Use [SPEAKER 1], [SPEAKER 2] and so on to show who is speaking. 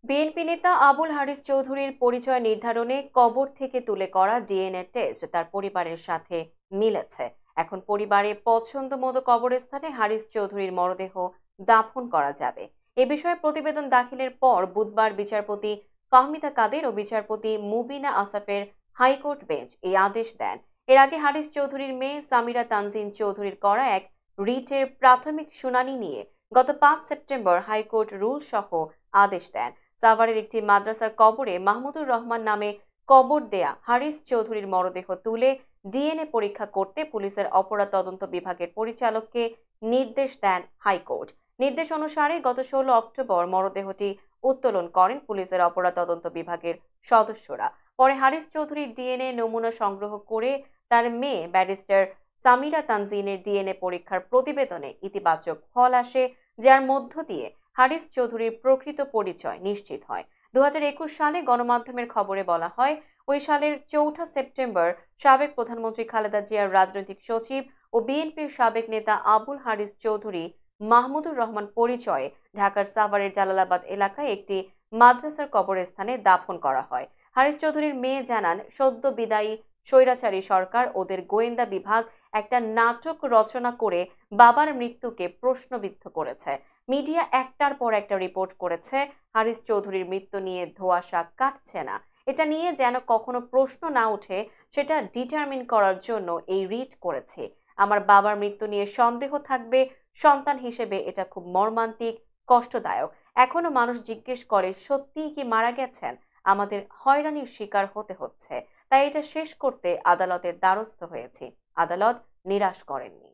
[SPEAKER 1] BNP নেতা আবুল হারিস চৌধুরীর পরিচয় নির্ধারণে কবর থেকে তুলে করা ডিএনএ টেস্ট তার পরিবারের সাথে মিলেছে। এখন পরিবারের পছন্দ মতো কবরস্থানে হারিস চৌধুরীর মরদেহ দাফন করা যাবে। এ বিষয়ে প্রতিবেদন দাখিলের পর বুধবার বিচারপতি ফাহমিদা কাদের ও বিচারপতি মুবিনা আসাফের হাইকোর্ট বেঞ্চ এই আদেশ দেন। এর আগে হারিস চৌধুরীর মেয়ে সামিরা তানজিন চৌধুরীর করা এক রিটের প্রাথমিক শুনানি নিয়ে গত 5 সেপ্টেম্বর হাইকোর্ট রুল সহ আদেশ দেন। সাভারের একটি মাদ্রাসার কবরে মাহমুদুর রহমান নামে কবর দেয়া হারিস চৌধুরীর মরদেহ তুলে ডিএনএ পরীক্ষা করতে পুলিশের অপরাধ তদন্ত বিভাগের পরিচালককে নির্দেশ দেন হাইকোর্ট। নির্দেশ অনুসারে গত 16 অক্টোবর মরদেহটি উত্তোলন করেন পুলিশের অপরাধ তদন্ত বিভাগের সদস্যরা। পরে হারিস চৌধুরীর ডিএনএ নমুনা সংগ্রহ করে তার মেয়ে ব্যারিস্টার সামিরা তানজিনের ডিএনএ পরীক্ষার প্রতিবেদনে ইতিবাচক ফল আসে, যার মধ্য দিয়ে হারিস চৌধুরীর প্রকৃত পরিচয় নিশ্চিত হয়। 2021 সালে গণমাধ্যমের খবরে বলা হয়, ওই সালের 4 সেপ্টেম্বর সাবেক প্রধানমন্ত্রী খালেদা জিয়ার রাজনৈতিক সচিব ও বিএনপির সাবেক নেতা আবুল হারিস চৌধুরী মাহমুদুর রহমান পরিচয়ে ঢাকার সাভারের জালালাবাদ এলাকায় একটি মাদ্রাসার কবরস্থানে দাফন করা হয়। হারিস চৌধুরীর মেয়ে জানান, সদ্য বিদায়ী স্বৈরাচারী সরকার ওদের গোয়েন্দা বিভাগ একটা নাটক রচনা করে বাবার মৃত্যুকে প্রশ্নবিদ্ধ করেছে। মিডিয়া একটার পর একটা রিপোর্ট করেছে, হারিস চৌধুরীর মৃত্যু নিয়ে ধোঁয়াশা কাটছে না। এটা নিয়ে যেন কখনো প্রশ্ন না ওঠে সেটা ডিটারমিন করার জন্য এই রিট করেছে। আমার বাবার মৃত্যু নিয়ে সন্দেহ থাকবে, সন্তান হিসেবে এটা খুব মর্মান্তিক, কষ্টদায়ক। এখনো মানুষ জিজ্ঞেস করে সত্যিই কি মারা গেছেন। আমাদের হয়রানির শিকার হতে হচ্ছে, তাই এটা শেষ করতে আদালতের দ্বারস্থ হয়েছি। আদালত নিরাশ করেননি।